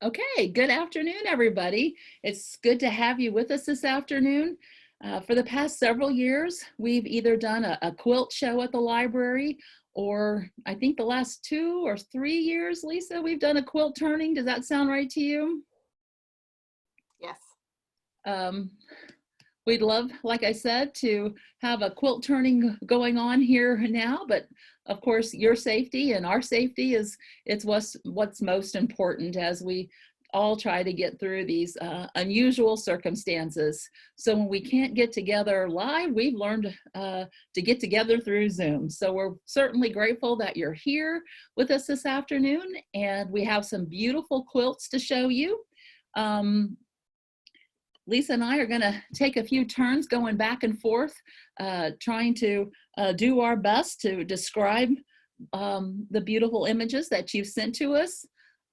Okay, good afternoon, everybody. It's good to have you with us this afternoon. For the past several years, we've either done a quilt show at the library, or I think the last 2 or 3 years, Lisa, we've done a quilt turning. Does that sound right to you? Yes. Um, we'd love, like I said, to have a quilt turning going on here now, but of course, your safety and our safety it's what's most important as we all try to get through these unusual circumstances. So when we can't get together live, we've learned to get together through Zoom. So we're certainly grateful that you're here with us this afternoon, and we have some beautiful quilts to show you. Lisa and I are going to take a few turns going back and forth, trying to do our best to describe the beautiful images that you've sent to us.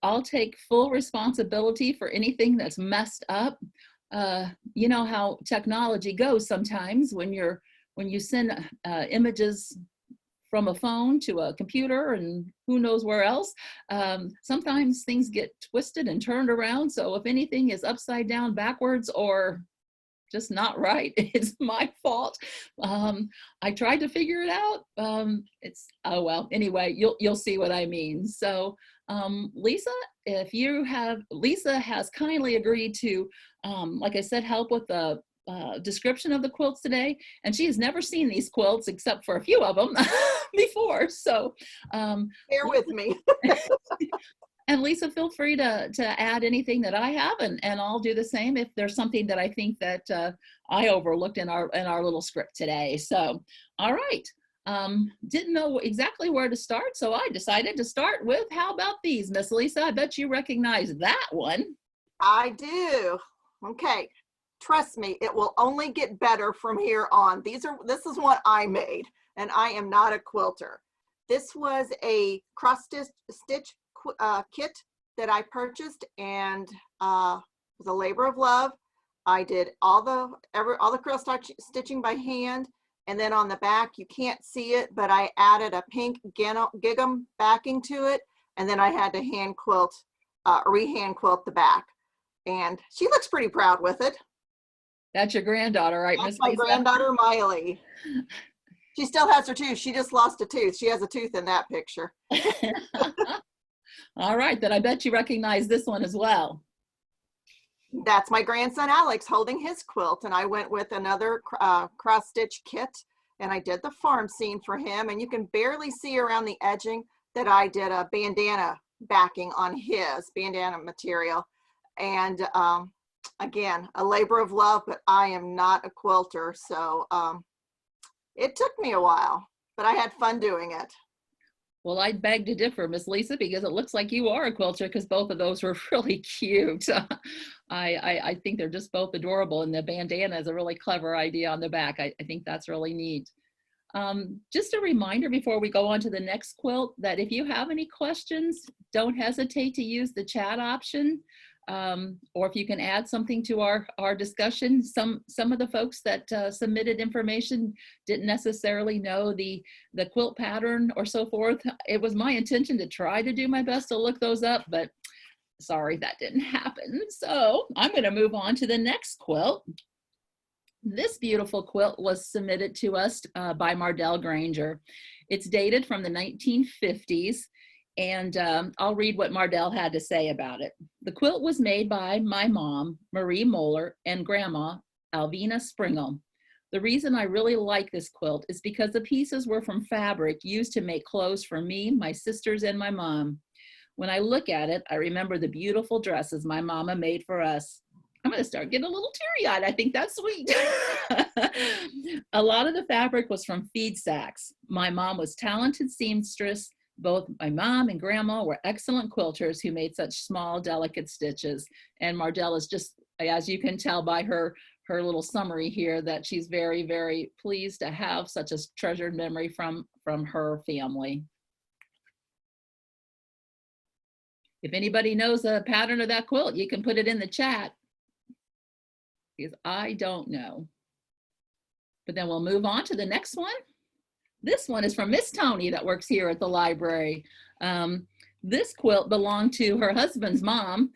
I'll take full responsibility for anything that's messed up. You know how technology goes sometimes when you send images from a phone to a computer and who knows where else. Sometimes things get twisted and turned around. So if anything is upside down, backwards, or just not right, it's my fault. I tried to figure it out. Oh well, anyway, you'll see what I mean. So Lisa, Lisa has kindly agreed to, like I said, help with the description of the quilts today, and she has never seen these quilts except for a few of them before. So Bear with me. and Lisa, feel free to add anything that I have, and I'll do the same if there's something that I think that I overlooked in our little script today. So, all right. Didn't know exactly where to start, so I decided to start with, how about these, Miss Lisa? I bet you recognize that one. I do. Okay. Trust me, it will only get better from here on. This is what I made, and I am not a quilter. This was a cross stitch kit that I purchased, and it was a labor of love. I did all the cross stitching by hand, and then on the back, you can't see it, but I added a pink gigum backing to it, and then I had to hand quilt, rehand quilt the back, and she looks pretty proud with it. That's your granddaughter, right, Miss Lisa? My Lisa? granddaughter, Miley. She still has her tooth. She just lost a tooth. She has a tooth in that picture. All right, then I bet you recognize this one as well. That's my grandson, Alex, holding his quilt. And I went with another cross-stitch kit, and I did the farm scene for him. And you can barely see around the edging that I did a bandana backing on his bandana material. And again, a labor of love, but I am not a quilter. So it took me a while, but I had fun doing it. Well, I beg to differ, Miss Lisa, because it looks like you are a quilter, because both of those were really cute. I think they're just both adorable, and the bandana is a really clever idea on the back. I think that's really neat. Just a reminder before we go on to the next quilt that if you have any questions, don't hesitate to use the chat option. Or if you can add something to our discussion. Some of the folks that submitted information didn't necessarily know the quilt pattern or so forth. It was my intention to try to do my best to look those up, but sorry, that didn't happen. So I'm going to move on to the next quilt. This beautiful quilt was submitted to us by Mardell Granger. It's dated from the 1950s. And I'll read what Mardell had to say about it. The quilt was made by my mom, Marie Moeller, and grandma, Alvina Springle. The reason I really like this quilt is because the pieces were from fabric used to make clothes for me, my sisters, and my mom. When I look at it, I remember the beautiful dresses my mama made for us. I'm going to start getting a little teary-eyed. I think that's sweet. A lot of the fabric was from feed sacks. My mom was talented seamstress. Both my mom and grandma were excellent quilters who made such small, delicate stitches. And Mardell is just, as you can tell by her little summary here, that she's very, very pleased to have such a treasured memory from her family. If anybody knows the pattern of that quilt, you can put it in the chat, because I don't know. But then we'll move on to the next one. This one is from Miss Tony that works here at the library. This quilt belonged to her husband's mom.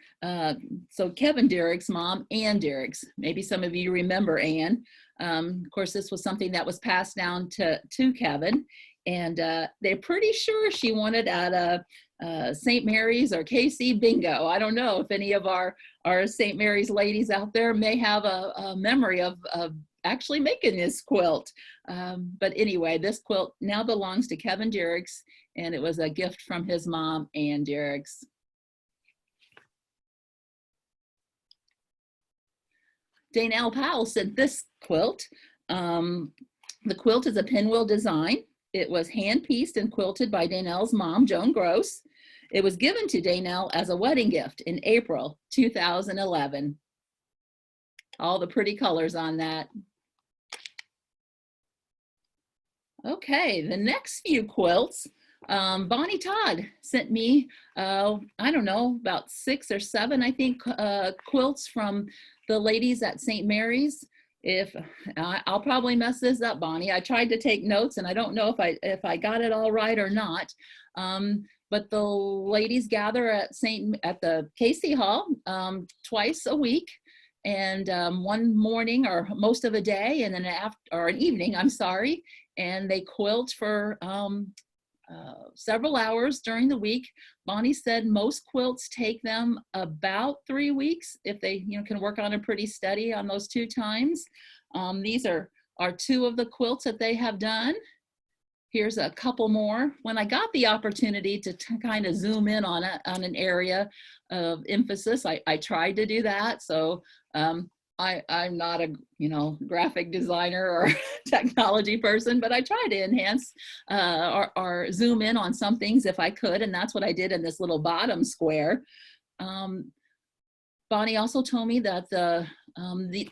So Kevin Derrick's mom, Ann Derrick's. Maybe some of you remember Ann. Of course, this was something that was passed down to Kevin. And they're pretty sure she won it at a St. Mary's or KC bingo. I don't know if any of our St. Mary's ladies out there may have a memory of actually making this quilt. But anyway, this quilt now belongs to Kevin Derrick's, and it was a gift from his mom, Ann Derrick's. Danelle Powell sent this quilt. The quilt is a pinwheel design. It was hand-pieced and quilted by Danelle's mom, Joan Gross. It was given to Danelle as a wedding gift in April 2011. All the pretty colors on that. Okay, the next few quilts, Bonnie Todd sent me, I don't know, about 6 or 7, I think, quilts from the ladies at St. Mary's. I'll probably mess this up, Bonnie. I tried to take notes, and I don't know if I got it all right or not. But the ladies gather at the Casey Hall twice a week, and one morning or most of a day, and then an evening, I'm sorry, and they quilt for several hours during the week. Bonnie said most quilts take them about 3 weeks if they can work on it pretty steady on those 2 times. These are 2 of the quilts that they have done. Here's a couple more. When I got the opportunity to kind of zoom in on an area of emphasis, I tried to do that. So I'm not a graphic designer or technology person, but I try to enhance or zoom in on some things if I could, and that's what I did in this little bottom square. Bonnie also told me that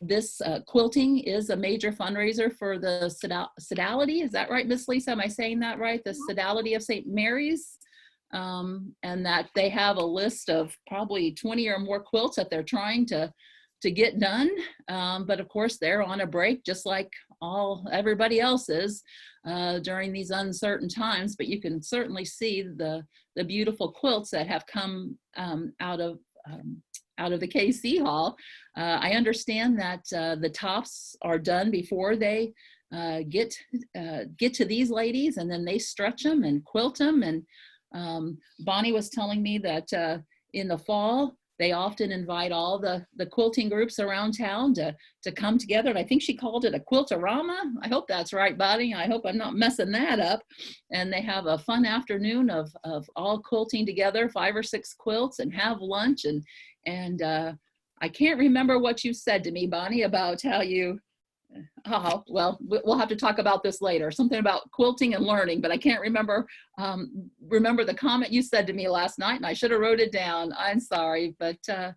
this quilting is a major fundraiser for the Sodality. Is that right, Miss Lisa? Am I saying that right? The Sodality of St. Mary's, and that they have a list of probably 20 or more quilts that they're trying to get done. But of course, they're on a break, just like everybody else is during these uncertain times. But you can certainly see the beautiful quilts that have come out of the KC Hall. I understand that the tops are done before they get to these ladies, and then they stretch them and quilt them. And Bonnie was telling me that in the fall, they often invite all the quilting groups around town to come together. And I think she called it a quiltorama. I hope that's right, Bonnie. I hope I'm not messing that up. And they have a fun afternoon of all quilting together, 5 or 6 quilts, and have lunch. And I can't remember what you said to me, Bonnie, about how you, well, we'll have to talk about this later. Something about quilting and learning, but I can't remember the comment you said to me last night, and I should have wrote it down. I'm sorry, but the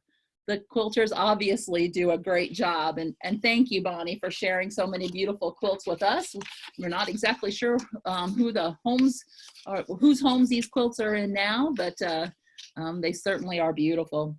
quilters obviously do a great job. And thank you, Bonnie, for sharing so many beautiful quilts with us. We're not exactly sure whose homes these quilts are in now, but they certainly are beautiful.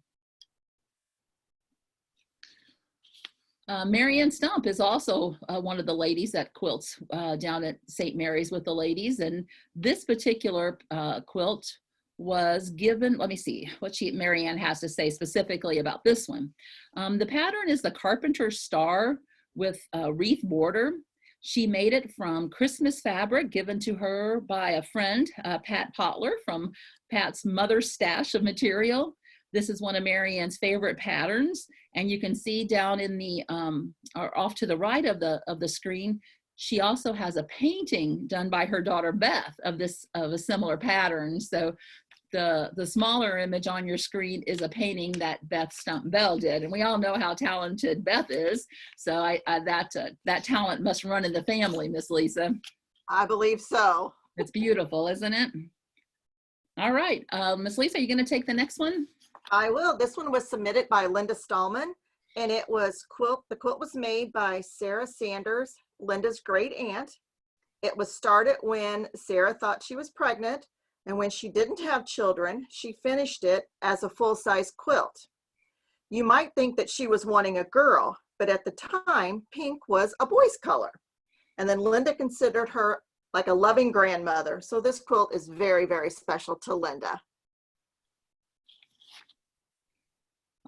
Marianne Stump is also one of the ladies that quilts down at St. Mary's with the ladies. And this particular quilt was given, let me see what Marianne has to say specifically about this one. The pattern is the Carpenter Star with a wreath border. She made it from Christmas fabric given to her by a friend, Pat Potler, from Pat's mother's stash of material. This is one of Marianne's favorite patterns, and you can see down in the or off to the right of the screen, she also has a painting done by her daughter Beth of a similar pattern. So the smaller image on your screen is a painting that Beth Stump Bell did, and we all know how talented Beth is. So that talent must run in the family, Miss Lisa. I believe so. It's beautiful, isn't it? All right, Miss Lisa, are you going to take the next one? I will. This one was submitted by Linda Stallman, and it was the quilt was made by Sarah Sanders, Linda's great aunt. It was started when Sarah thought she was pregnant, and when she didn't have children, she finished it as a full-size quilt. You might think that she was wanting a girl, but at the time, pink was a boy's color. And then Linda considered her like a loving grandmother. So this quilt is very, very special to Linda.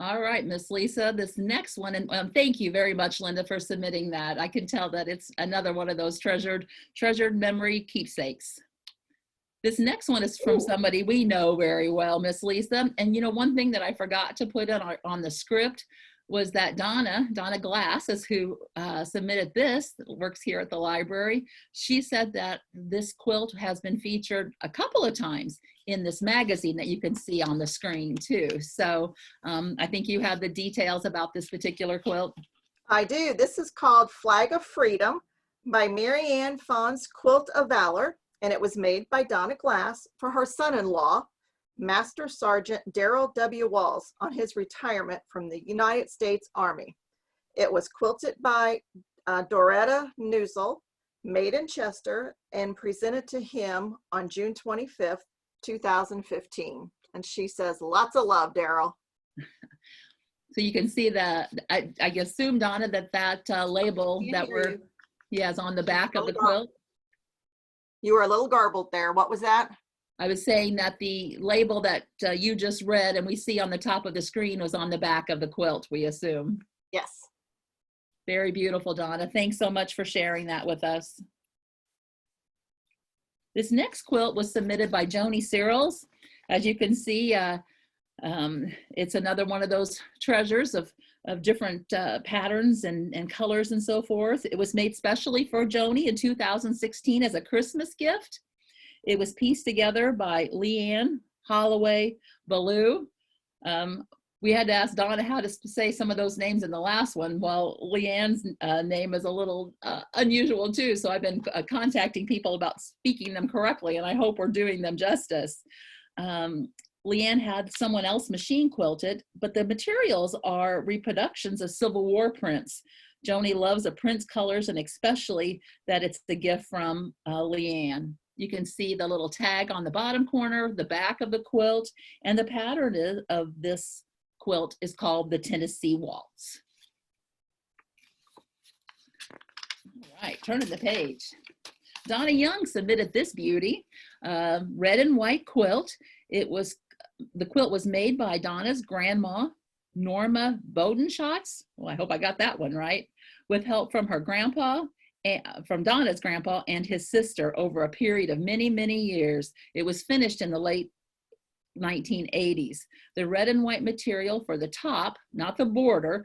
All right, Miss Lisa, this next one, and thank you very much, Linda, for submitting that. I can tell that it's another one of those treasured memory keepsakes. This next one is from Ooh. somebody we know very well, Miss Lisa. And you know, one thing that I forgot to put on the script was that Donna Glass is who submitted this, works here at the library. She said that this quilt has been featured a couple of times in this magazine that you can see on the screen too. So I think you have the details about this particular quilt. I do. This is called Flag of Freedom by Mary Ann Fawn's Quilt of Valor, and it was made by Donna Glass for her son-in-law, Master Sergeant Darrell W. Walls, on his retirement from the United States Army. It was quilted by Doretta Newsel, made in Chester, and presented to him on June 25th, 2015. And she says, lots of love, Darrell. So you can see that, I assume, Donna, that label that is on the back of the quilt. You were a little garbled there. What was that? I was saying that the label that you just read and we see on the top of the screen was on the back of the quilt, we assume. Yes. Very beautiful, Donna. Thanks so much for sharing that with us. This next quilt was submitted by Joni Searles. As you can see, it's another one of those treasures of different patterns and colors and so forth. It was made specially for Joni in 2016 as a Christmas gift. It was pieced together by Leanne Holloway Ballou. We had to ask Donna how to say some of those names in the last one. Well, Leanne's name is a little unusual too, so I've been contacting people about speaking them correctly, and I hope we're doing them justice. Leanne had someone else machine quilted, but the materials are reproductions of Civil War prints. Joni loves the prints, colors, and especially that it's the gift from Leanne. You can see the little tag on the bottom corner, the back of the quilt, and the pattern of this quilt is called the Tennessee Waltz. All right, turning the page. Donna Young submitted this beauty, red and white quilt. The quilt was made by Donna's grandma, Norma Bodenschatz. Well, I hope I got that one right. With help from her grandpa, from Donna's grandpa and his sister over a period of many, many years. It was finished in the late 1980s. The red and white material for the top, not the border,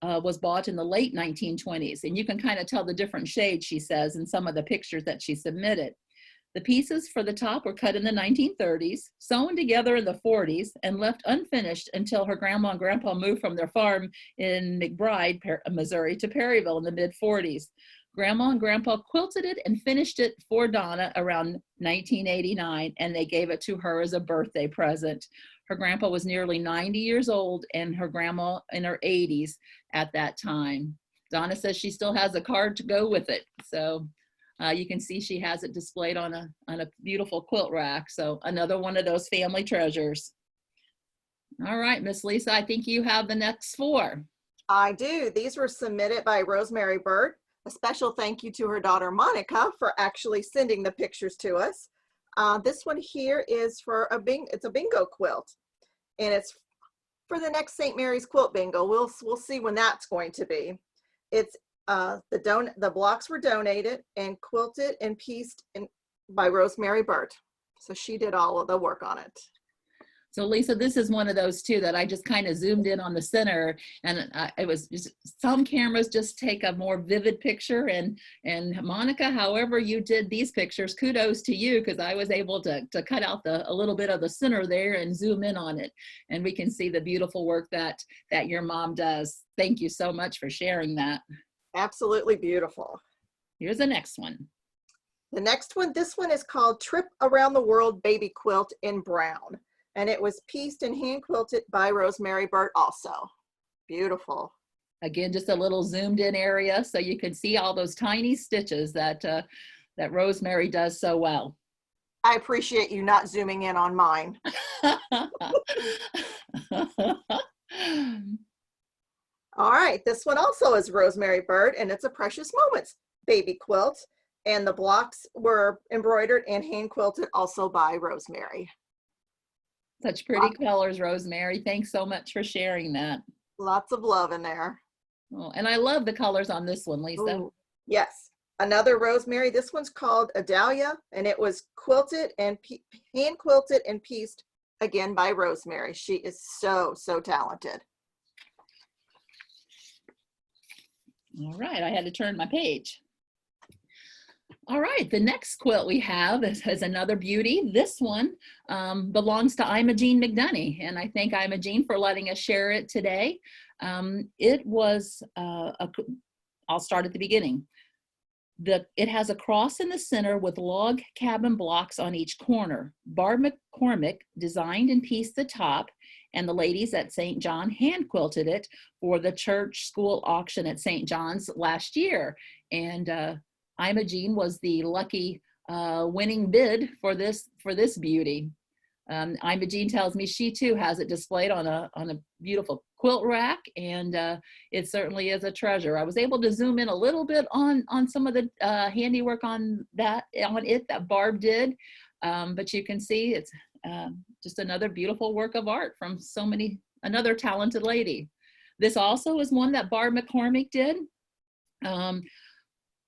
was bought in the late 1920s. And you can kind of tell the different shades, she says, in some of the pictures that she submitted. The pieces for the top were cut in the 1930s, sewn together in the 40s, and left unfinished until her grandma and grandpa moved from their farm in McBride, Missouri, to Perryville in the mid-40s. Grandma and grandpa quilted it and finished it for Donna around 1989, and they gave it to her as a birthday present. Her grandpa was nearly 90 years old and her grandma in her 80s at that time. Donna says she still has a card to go with it. So you can see she has it displayed on a beautiful quilt rack. So another one of those family treasures. All right, Miss Lisa, I think you have the next four. I do. These were submitted by Rosemary Bird. A special thank you to her daughter Monica for actually sending the pictures to us. This one here is for it's a bingo quilt, and it's for the next St. Mary's Quilt Bingo. We'll see when that's going to be. It's the blocks were donated and quilted and pieced by Rosemary Bird. So she did all of the work on it. So Lisa, this is one of those too that I just kind of zoomed in on the center, and it was just, some cameras just take a more vivid picture, and Monica, however you did these pictures, kudos to you, because I was able to cut out a little bit of the center there and zoom in on it, and we can see the beautiful work that your mom does. Thank you so much for sharing that. Absolutely beautiful. Here's the next one. The next one, this one is called Trip Around the World Baby Quilt in Brown. And it was pieced and hand quilted by Rosemary Bird also. Beautiful. Again, just a little zoomed in area so you can see all those tiny stitches that Rosemary does so well. I appreciate you not zooming in on mine. All right, this one also is Rosemary Bird, and it's a Precious Moments baby quilt. And the blocks were embroidered and hand quilted also by Rosemary. Such pretty colors, Rosemary. Thanks so much for sharing that. Lots of love in there. Oh, and I love the colors on this one, Lisa. Ooh, yes. Another rosemary. This one's called Adalia, and it was quilted and hand quilted and pieced again by Rosemary. She is so, so talented. All right, I had to turn my page. All right, the next quilt we have is another beauty. This one belongs to Imogene McDonough, and I thank Imogene for letting us share it today. It was, I'll start at the beginning. It has a cross in the center with log cabin blocks on each corner. Barb McCormick designed and pieced the top, and the ladies at St. John hand quilted it for the church school auction at St. John's last year. And Imogene was the lucky winning bid for this beauty. Imogene tells me she too has it displayed on a beautiful quilt rack, and it certainly is a treasure. I was able to zoom in a little bit on some of the handiwork on it that Barb did, but you can see it's just another beautiful work of art from another talented lady. This also is one that Barb McCormick did.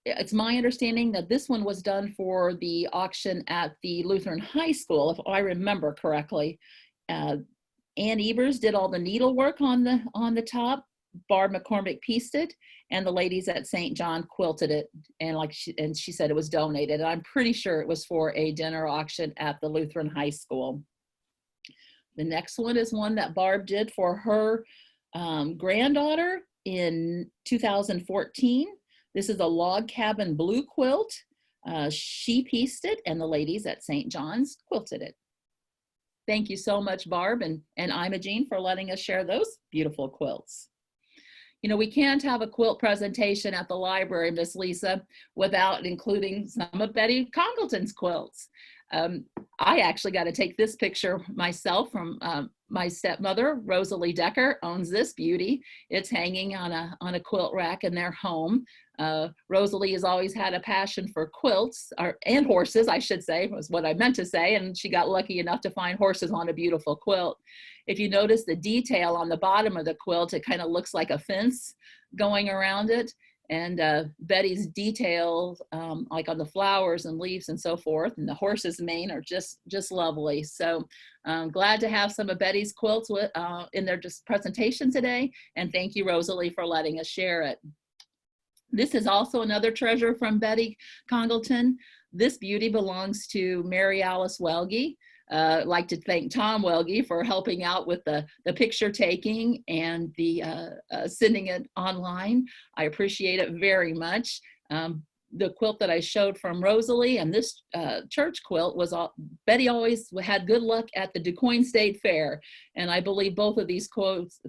It's my understanding that this one was done for the auction at the Lutheran High School, if I remember correctly. Ann Ebers did all the needlework on the top. Barb McCormick pieced it, and the ladies at St. John quilted it. And she said it was donated. And I'm pretty sure it was for a dinner auction at the Lutheran High School. The next one is one that Barb did for her granddaughter in 2014. This is a log cabin blue quilt. She pieced it, and the ladies at St. John's quilted it. Thank you so much, Barb and Imogene, for letting us share those beautiful quilts. You know, we can't have a quilt presentation at the library, Miss Lisa, without including some of Betty Congleton's quilts. I actually got to take this picture myself from my stepmother, Rosalie Decker, owns this beauty. It's hanging on a quilt rack in their home. Rosalie has always had a passion for quilts, and horses, I should say, was what I meant to say, and she got lucky enough to find horses on a beautiful quilt. If you notice the detail on the bottom of the quilt, it kind of looks like a fence going around it. And Betty's details, like on the flowers and leaves and so forth, and the horse's mane are just lovely. So I'm glad to have some of Betty's quilts in their presentation today. And thank you, Rosalie, for letting us share it. This is also another treasure from Betty Congleton. This beauty belongs to Mary Alice Welge. I'd like to thank Tom Welge for helping out with the picture taking and the sending it online. I appreciate it very much. The quilt that I showed from Rosalie and this church quilt was Betty always had good luck at the DuQuoin State Fair, and I believe both of these quilts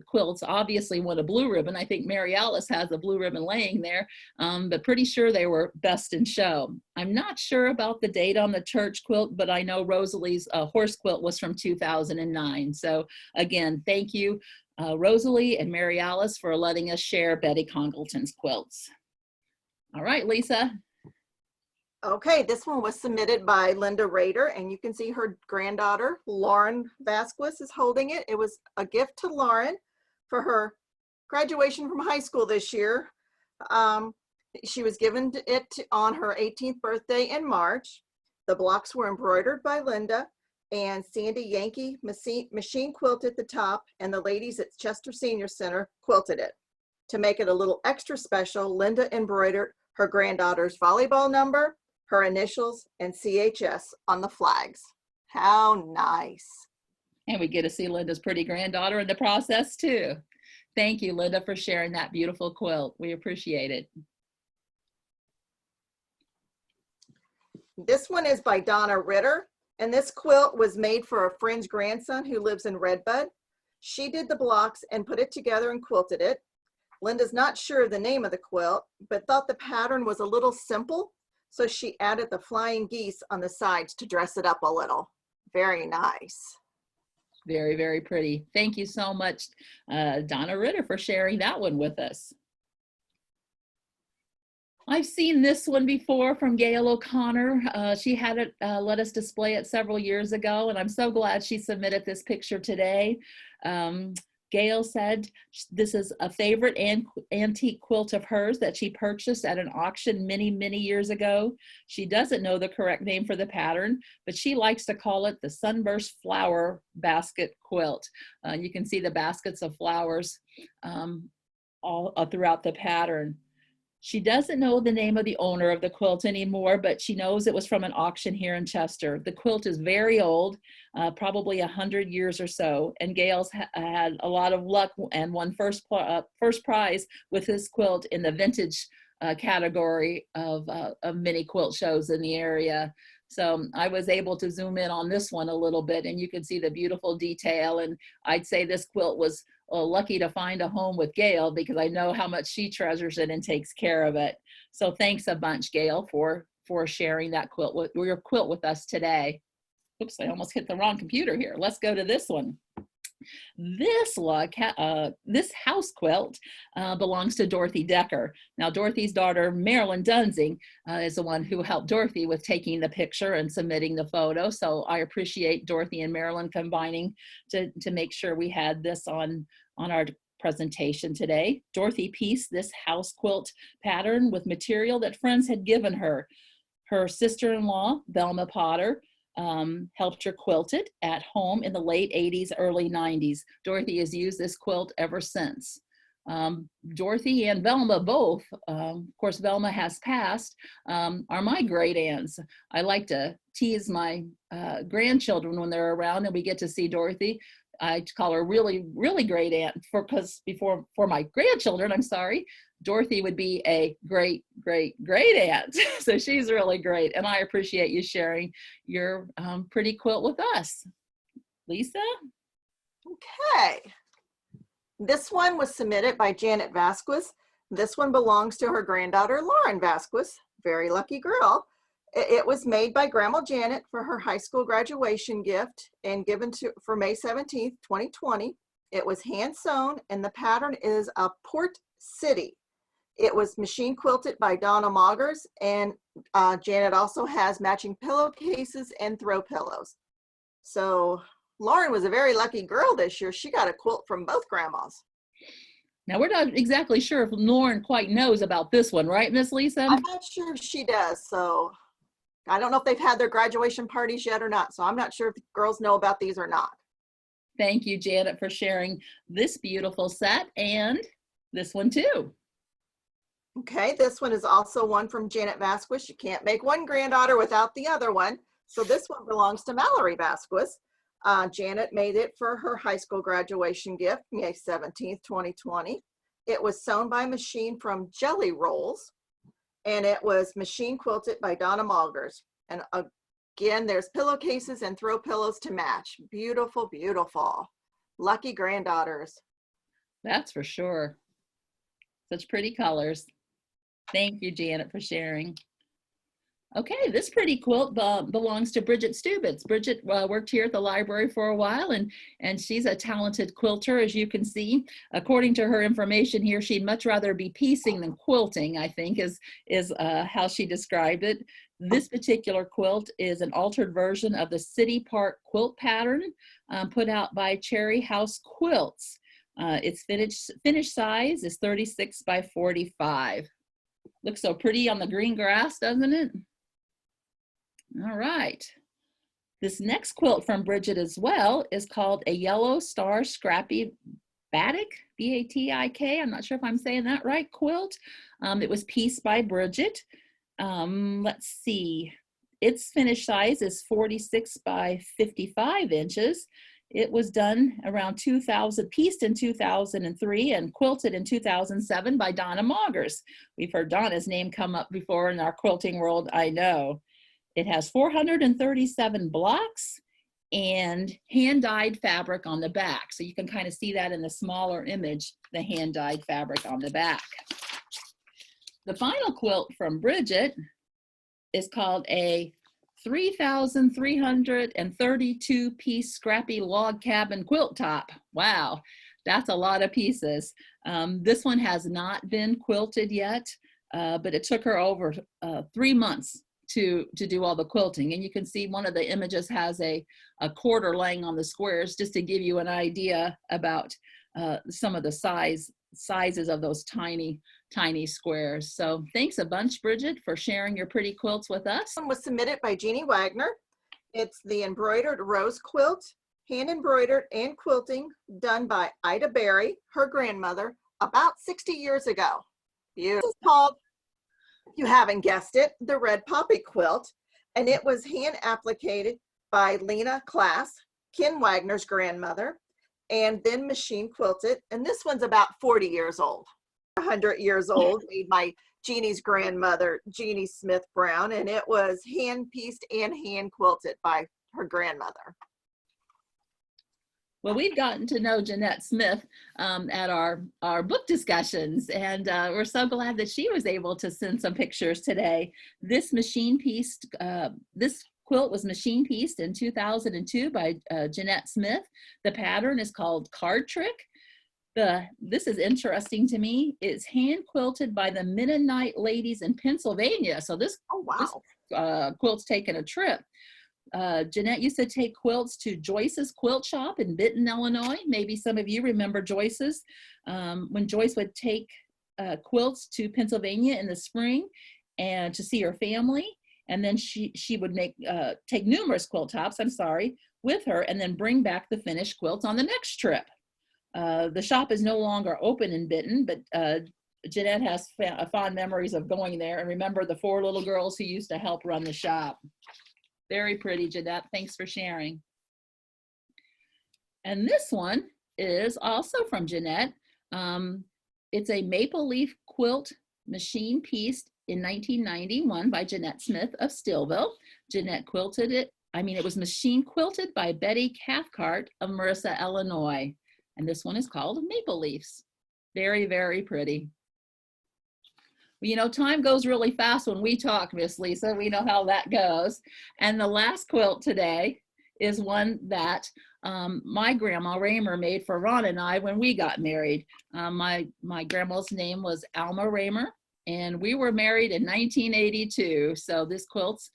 obviously won a blue ribbon. I think Mary Alice has a blue ribbon laying there, but pretty sure they were best in show. I'm not sure about the date on the church quilt, but I know Rosalie's horse quilt was from 2009. So again, thank you, Rosalie and Mary Alice, for letting us share Betty Congleton's quilts. All right, Lisa. Okay, this one was submitted by Linda Rader, and you can see her granddaughter, Lauren Vasquez, is holding it. It was a gift to Lauren for her graduation from high school this year. She was given it on her 18th birthday in March. The blocks were embroidered by Linda, and Sandy Yankee machine quilted the top, and the ladies at Chester Senior Center quilted it. To make it a little extra special, Linda embroidered her granddaughter's volleyball number, her initials, and CHS on the flags. How nice. And we get to see Linda's pretty granddaughter in the process too. Thank you, Linda, for sharing that beautiful quilt. We appreciate it. This one is by Donna Ritter, and this quilt was made for a friend's grandson who lives in Redbud. She did the blocks and put it together and quilted it. Linda's not sure of the name of the quilt, but thought the pattern was a little simple, so she added the flying geese on the sides to dress it up a little. Very nice. Very, very pretty. Thank you so much, Donna Ritter, for sharing that one with us. I've seen this one before from Gail O'Connor. She had it let us display it several years ago, and I'm so glad she submitted this picture today. Um, Gail said this is a favorite antique quilt of hers that she purchased at an auction many, many years ago. She doesn't know the correct name for the pattern, but she likes to call it the Sunburst Flower Basket Quilt. You can see the baskets of flowers all throughout the pattern. She doesn't know the name of the owner of the quilt anymore, but she knows it was from an auction here in Chester. The quilt is very old, probably 100 years or so, and Gail's had a lot of luck and won first prize with this quilt in the vintage category of many quilt shows in the area. So I was able to zoom in on this one a little bit, and you can see the beautiful detail. And I'd say this quilt was lucky to find a home with Gail, because I know how much she treasures it and takes care of it. So thanks a bunch, Gail, for sharing that quilt with your quilt with us today. Oops, I almost hit the wrong computer here. Let's go to this one. This house quilt belongs to Dorothy Decker. Now, Dorothy's daughter, Marilyn Dunsing, is the one who helped Dorothy with taking the picture and submitting the photo. So I appreciate Dorothy and Marilyn combining to make sure we had this on our presentation today. Dorothy pieced this house quilt pattern with material that friends had given her. Her sister-in-law, Velma Potter, helped her quilt it at home in the late 80s, early 90s. Dorothy has used this quilt ever since. Dorothy and Velma both, of course Velma has passed, are my great aunts. I like to tease my grandchildren when they're around and we get to see Dorothy. I call her really, really great aunt because for my grandchildren, I'm sorry, Dorothy would be a great, great, great aunt. So she's really great. And I appreciate you sharing your pretty quilt with us. Lisa? Okay. This one was submitted by Janet Vasquez. This one belongs to her granddaughter, Lauren Vasquez. Very lucky girl. It was made by Grandma Janet for her high school graduation gift and given for May 17th, 2020. It was hand sewn and the pattern is a Port City. It was machine quilted by Donna Moggers, and Janet also has matching pillowcases and throw pillows. So Lauren was a very lucky girl this year. She got a quilt from both grandmas. Now, we're not exactly sure if Lauren quite knows about this one, right, Miss Lisa? I'm not sure if she does. So I don't know if they've had their graduation parties yet or not. So I'm not sure if the girls know about these or not. Thank you, Janet, for sharing this beautiful set and this one too. Okay, this one is also one from Janet Vasquez. You can't make one granddaughter without the other one. So this one belongs to Mallory Vasquez. Janet made it for her high school graduation gift, May 17th, 2020. It was sewn by machine from Jelly Rolls, and it was machine quilted by Donna Malgers. And again, there's pillowcases and throw pillows to match. Beautiful, beautiful. Lucky granddaughters. That's for sure. Such pretty colors. Thank you, Janet, for sharing. Okay, this pretty quilt belongs to Bridget Stubitz. Bridget worked here at the library for a while, and she's a talented quilter, as you can see. According to her information here, she'd much rather be piecing than quilting, I think, is how she described it. This particular quilt is an altered version of the City Park quilt pattern put out by Cherry House Quilts. Its finished size is 36 by 45. Looks so pretty on the green grass, doesn't it? All right. This next quilt from Bridget as well is called a Yellow Star Scrappy Batik, B-A-T-I-K. I'm not sure if I'm saying that right, quilt. It was pieced by Bridget. Let's see. Its finished size is 46 by 55 inches. It was done around 2000, pieced in 2003 and quilted in 2007 by Donna Moggers. We've heard Donna's name come up before in our quilting world, I know. It has 437 blocks and hand-dyed fabric on the back. So you can kind of see that in the smaller image, the hand-dyed fabric on the back. The final quilt from Bridget is called a 3,332 piece scrappy log cabin quilt top. Wow, that's a lot of pieces. This one has not been quilted yet. but it took her over 3 months to do all the quilting. And you can see one of the images has a quarter laying on the squares, just to give you an idea about some of the sizes of those tiny squares. So thanks a bunch, Bridget, for sharing your pretty quilts with us. This one was submitted by Jeannie Wagner. It's the embroidered rose quilt, hand embroidered and quilting, done by Ida Berry, her grandmother, about 60 years ago. Beautiful. This is called, if you haven't guessed it, the Red Poppy quilt, and it was hand applicated by Lena Klass, Ken Wagner's grandmother, and then machine quilted. And this one's about 40 years old, 100 years old, made by Jeannie's grandmother, Jeannie Smith Brown, and it was hand pieced and hand quilted by her grandmother. Well, we've gotten to know Jeanette Smith at our book discussions, and we're so glad that she was able to send some pictures today. This this quilt was machine pieced in 2002 by Jeanette Smith. The pattern is called Card Trick. This is interesting to me. It's hand quilted by the Mennonite ladies in Pennsylvania. So this, oh, wow. This quilt's taken a trip. Jeanette used to take quilts to Joyce's Quilt Shop in Benton, Illinois. Maybe some of you remember Joyce's. When Joyce would take quilts to Pennsylvania in the spring and to see her family, and then she would take numerous quilt tops, with her, and then bring back the finished quilts on the next trip. The shop is no longer open in Benton, but Jeanette has fond memories of going there and remember the 4 little girls who used to help run the shop. Very pretty, Jeanette. Thanks for sharing. And this one is also from Jeanette. It's a maple leaf quilt machine pieced in 1991 by Jeanette Smith of Stillville. Jeanette quilted it. It was machine quilted by Betty Cathcart of Marissa, Illinois. And this one is called Maple Leaves. Very, very pretty. You know, time goes really fast when we talk, Miss Lisa. We know how that goes. And the last quilt today is one that my grandma Raymer made for Ron and I when we got married. My grandma's name was Alma Raymer, and we were married in 1982. So this quilt's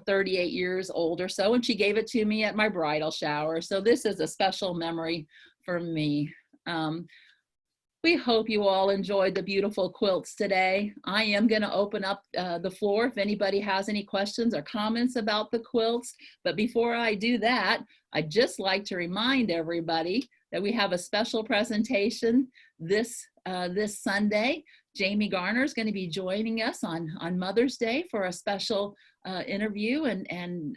38 years old or so, and she gave it to me at my bridal shower. So this is a special memory for me. We hope you all enjoyed the beautiful quilts today. I am going to open up the floor if anybody has any questions or comments about the quilts. But before I do that, I'd just like to remind everybody that we have a special presentation this Sunday. Jamie Garner is going to be joining us on Mother's Day for a special interview, and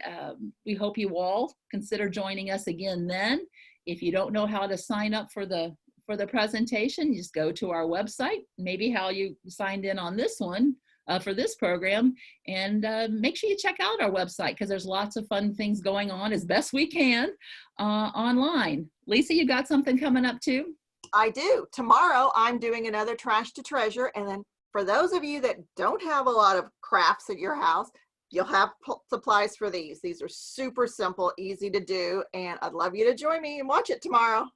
we hope you all consider joining us again then. If you don't know how to sign up for the presentation, you just go to our website, maybe how you signed in on this one for this program, and make sure you check out our website because there's lots of fun things going on as best we can online. Lisa, you got something coming up too? I do. Tomorrow I'm doing another Trash to Treasure, and then for those of you that don't have a lot of crafts at your house, you'll have supplies for these. These are super simple, easy to do, and I'd love you to join me and watch it tomorrow.